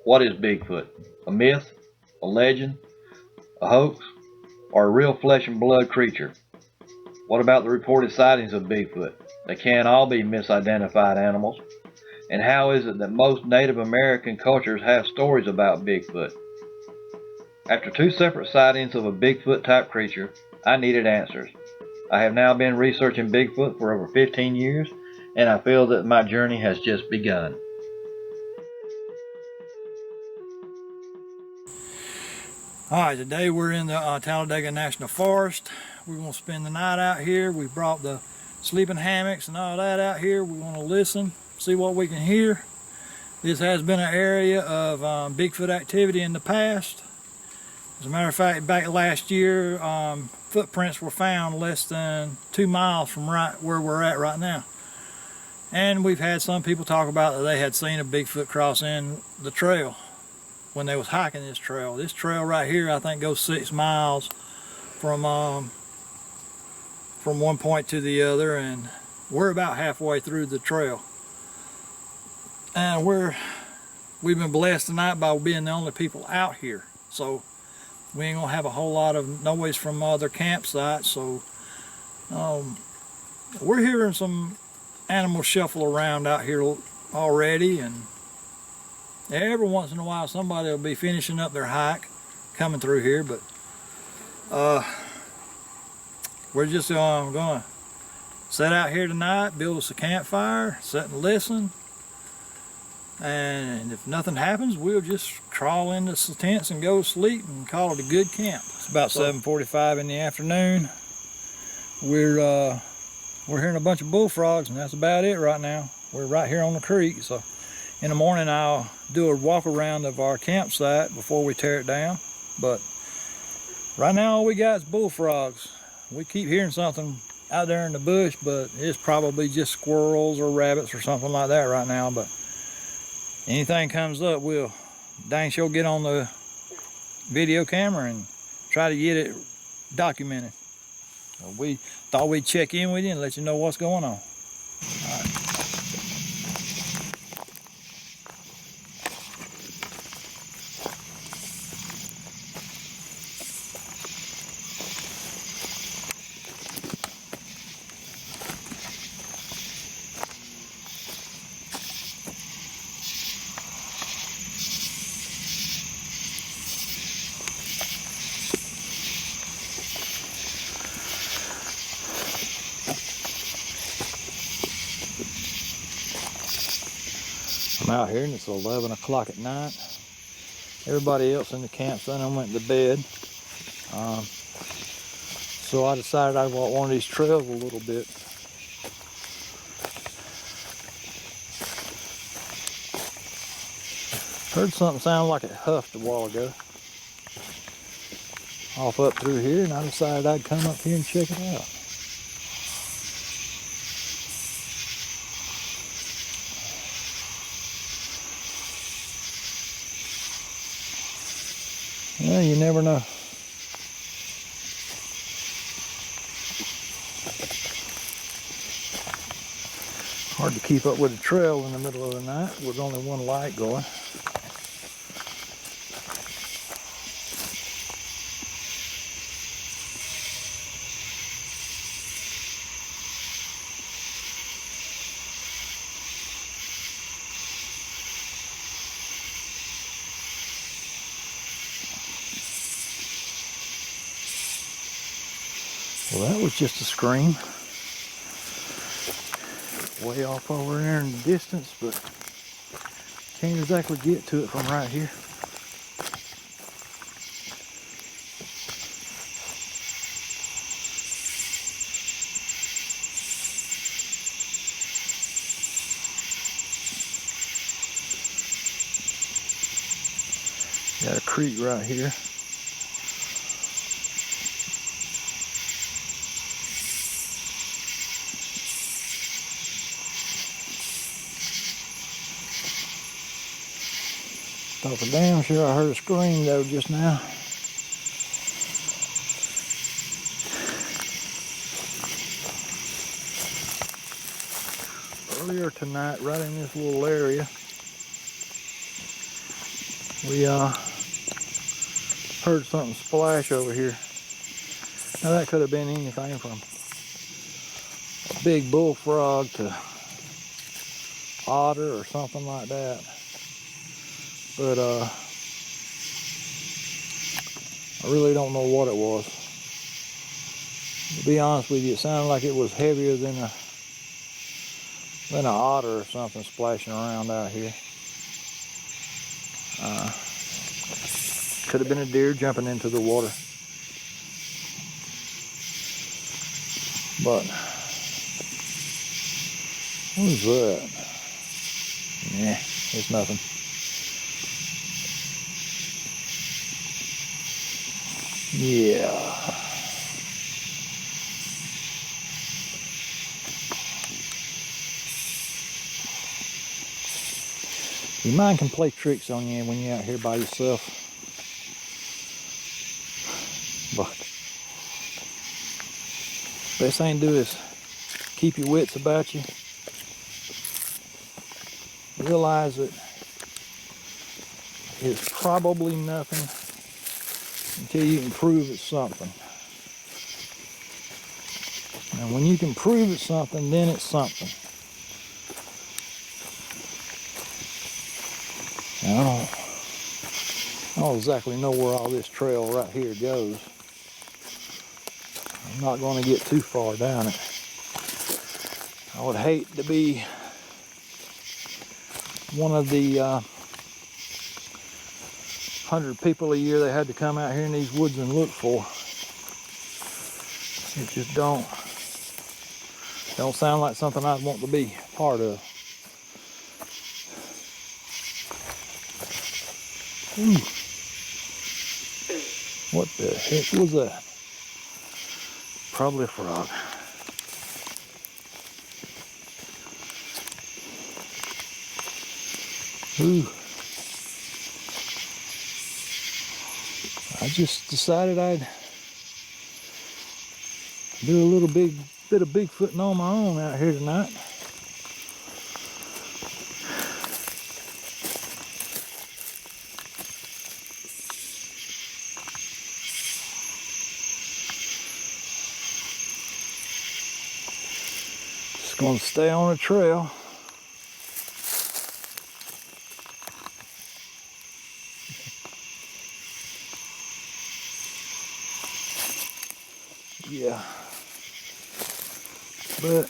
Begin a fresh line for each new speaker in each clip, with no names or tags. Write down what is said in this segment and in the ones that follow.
What is Bigfoot? A myth? A legend? A hoax? Or a real flesh and blood creature? What about the reported sightings of Bigfoot? They can't all be misidentified animals. And how is it that most Native American cultures have stories about Bigfoot? After two separate sightings of a Bigfoot type creature, I needed answers. I have now been researching Bigfoot for over 15 years, and I feel that my journey has just begun.
Alright, today we're in the Talladage National Forest. We're going to spend the night out here. We brought the sleeping hammocks and all that out here. We want to listen, see what we can hear. This has been an area of Bigfoot activity in the past. As a matter of fact, back last year, footprints were found less than 2 miles from right where we're at right now. And we've had some people talk about that they had seen a Bigfoot cross in the trail when they was hiking this trail. This trail right here, I think, goes 6 miles from one point to the other, and we're about halfway through the trail. And we've been blessed tonight by being the only people out here, so we ain't gonna have a whole lot of noise from other campsites. So we're hearing some animals shuffle around out here already, and every once in a while somebody will be finishing up their hike coming through here. But we're just gonna sit out here tonight, build us a campfire, sit and listen, and if nothing happens, we'll just crawl into some tents and go to sleep and call it a good camp. It's about 7:45 in the afternoon. We're hearing a bunch of bullfrogs, and that's about it right now. We're right here on the creek, so in the morning I'll do a walk around of our campsite before we tear it down. But right now all we got is bullfrogs. We keep hearing something out there in the bush, but it's probably just squirrels or rabbits or something like that right now. But anything comes up, we'll dang sure get on the video camera and try to get it documented. We thought we'd check in with you and let you know what's going on. All right. I'm out here and it's 11 o'clock at night. Everybody else in the campsite went to bed. So I decided I'd walk one of these trails a little bit. Heard something sound like it huffed a while ago off up through here, and I decided I'd come up here and check it out. Well, you never know. Hard to keep up with the trail in the middle of the night with only one light going. Well, that was just a scream. Way off over there in the distance, but can't exactly get to it from right here. Got a creek right here. Thought for damn sure I heard a scream though just now. Earlier tonight, right in this little area, We heard something splash over here. Now that could have been anything from a big bullfrog to otter or something like that. But I really don't know what it was. To be honest with you, it sounded like it was heavier than an otter or something splashing around out here. Could have been a deer jumping into the water. But what was that? Yeah, it's nothing. Yeah. Your mind can play tricks on you when you're out here by yourself. But best thing to do is keep your wits about you. Realize that it's probably nothing until you can prove it's something. And when you can prove it's something, then it's something. Now, I don't exactly know where all this trail right here goes. I'm not going to get too far down it. I would hate to be one of the 100 people a year they had to come out here in these woods and look for. It just don't sound like something I'd want to be part of. Ooh. What the heck was that? Probably a frog. Ooh. I just decided I'd do a little bit of Bigfooting on my own out here tonight. Just gonna stay on the trail. Yeah, but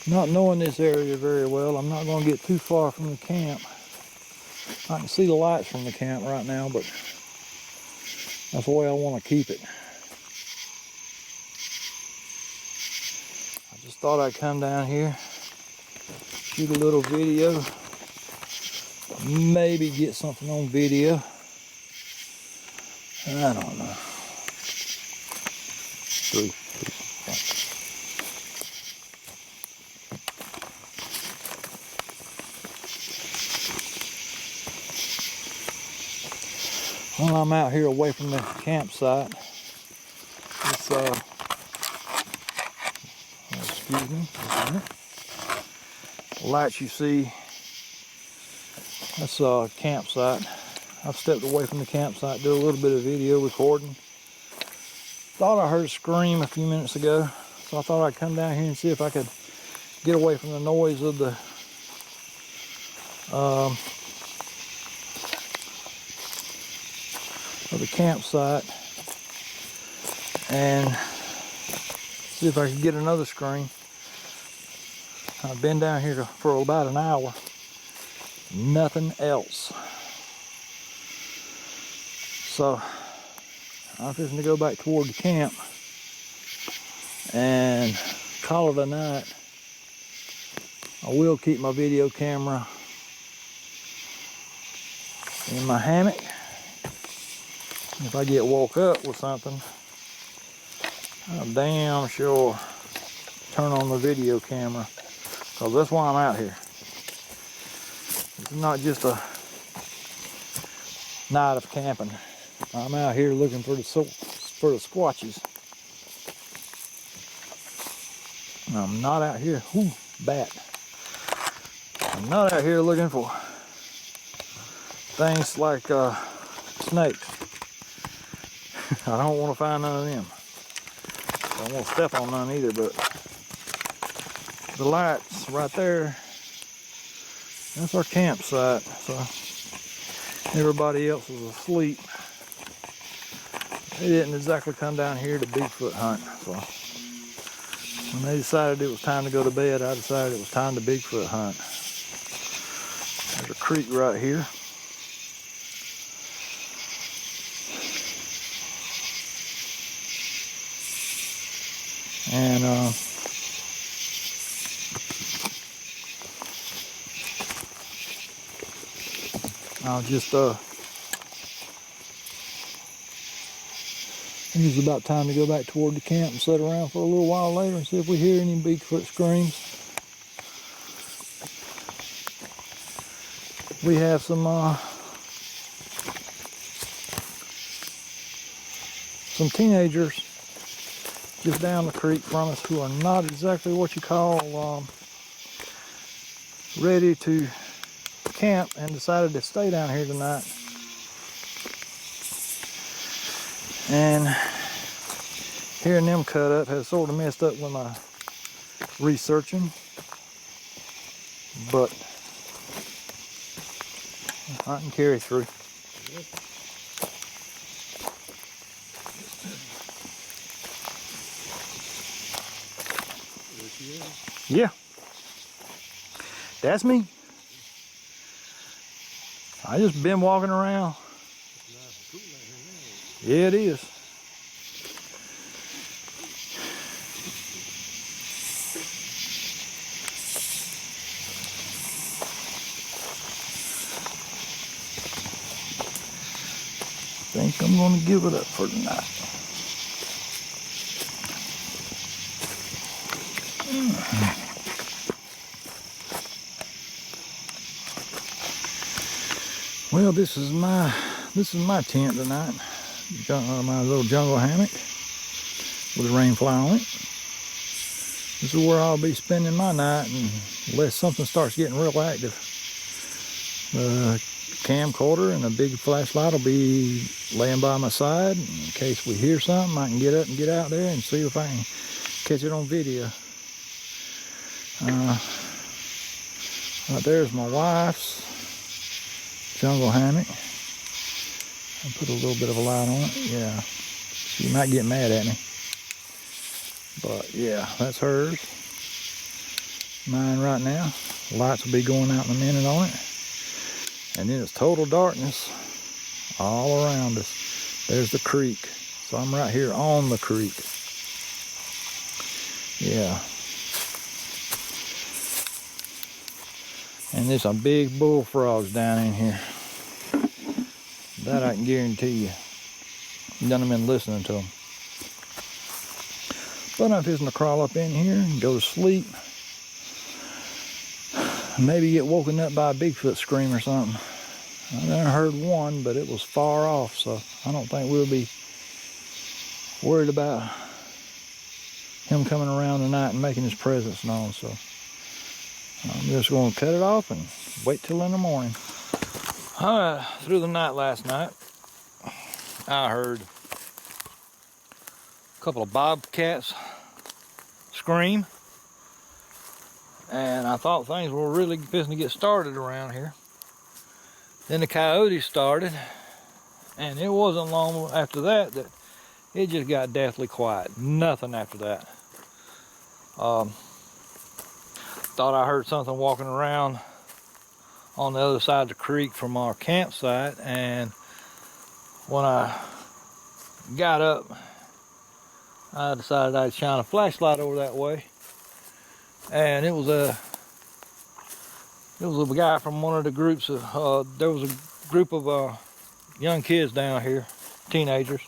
not knowing this area very well, I'm not going to get too far from the camp. I can see the lights from the camp right now, but that's the way I want to keep it. I just thought I'd come down here, shoot a little video, maybe get something on video. I don't know. 3, 2, 1. Well, I'm out here away from the campsite. It's excuse me, the lights you see, that's a campsite. I've stepped away from the campsite, do a little bit of video recording. Thought I heard a scream a few minutes ago, so I thought I'd come down here and see if I could get away from the noise of the campsite and see if I could get another screen. I've been down here for about an hour, nothing else. So I'm fixing to go back toward the camp and call it a night. I will keep my video camera in my hammock. If I get woke up with something, I'm damn sure turn on the video camera, because that's why I'm out here. It's not just a night of camping. I'm out here looking for the squatches. I'm not out here, bat. I'm not out here looking for things like snakes. I don't want to find none of them. I don't want to step on none either, but the lights right there, that's our campsite. So everybody else was asleep. They didn't exactly come down here to Bigfoot hunt. So when they decided it was time to go to bed, I decided it was time to Bigfoot hunt. There's a creek right here. And I'll just it's about time to go back toward the camp and sit around for a little while later and see if we hear any Bigfoot screams. We have some teenagers just down the creek from us who are not exactly what you call ready to camp and decided to stay down here tonight. And hearing them cut up has sort of messed up with my researching, but I can carry through. Yeah, that's me. I just been walking around. Yeah, it is. I think I'm gonna give it up for tonight. Well, this is my tent tonight. My little jungle hammock with a rainfly on it. This is where I'll be spending my night unless something starts getting real active. The camcorder and a big flashlight will be laying by my side in case we hear something. I can get up and get out there and see if I can catch it on video. Right there's my wife's jungle hammock. I'll put a little bit of a light on it. Yeah, she might get mad at me, but yeah, that's hers. Mine right now. Lights will be going out in a minute on it, and then it's total darkness all around us. There's the creek, so I'm right here on the creek. Yeah, and there's some big bullfrogs down in here. That I can guarantee you. Done been listening to them. But I'm fixing to crawl up in here and go to sleep. Maybe get woken up by a Bigfoot scream or something. I done heard one, but it was far off, so I don't think we'll be worried about him coming around tonight and making his presence known. So I'm just going to cut it off and wait till in the morning. Through the night last night, I heard a couple of bobcats scream, and I thought things were really fixing to get started around here. Then the coyotes started, and it wasn't long after that that it just got deathly quiet. Nothing after that. Thought I heard something walking around on the other side of the creek from our campsite, and when I got up, I decided I'd shine a flashlight over that way, and it was a guy from one of the groups of there was a group of young kids down here, teenagers,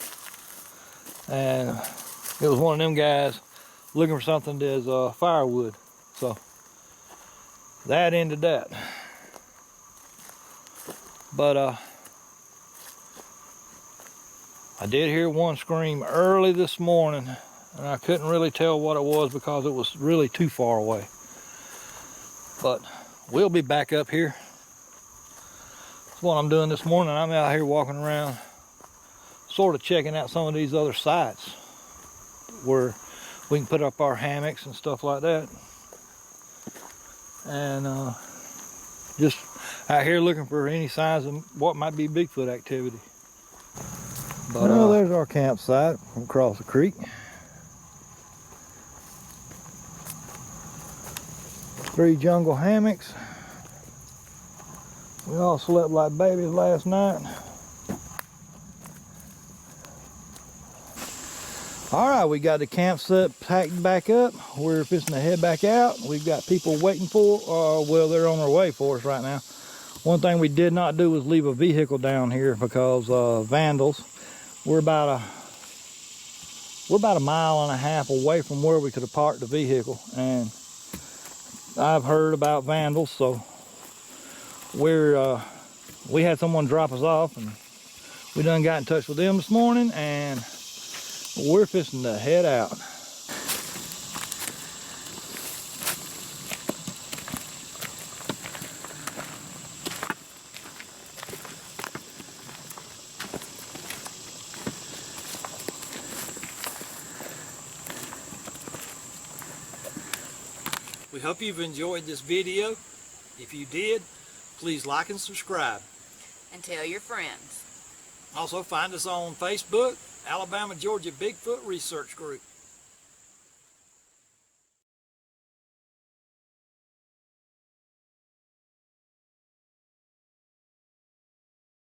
and it was one of them guys looking for something as firewood. So that ended that. But I did hear one scream early this morning, and I couldn't really tell what it was because it was really too far away. But we'll be back up here That's what I'm doing this morning. I'm out here walking around, sort of checking out some of these other sites where we can put up our hammocks and stuff like that. And just out here looking for any signs of what might be Bigfoot activity. But well, there's our campsite from across the creek. 3 jungle hammocks. We all slept like babies last night. All right, we got the campsite packed back up. We're fixing to head back out. We've got people waiting for, well, they're on their way for us right now. One thing we did not do was leave a vehicle down here because vandals. We're about a mile and a half away from where we could have parked the vehicle, and I've heard about vandals, so we had someone drop us off, and we done got in touch with them this morning, and we're fixing to head out. We hope you've enjoyed this video. If you did, please like and subscribe.
And tell your friends.
Also find us on Facebook, Alabama Georgia Bigfoot Research Group.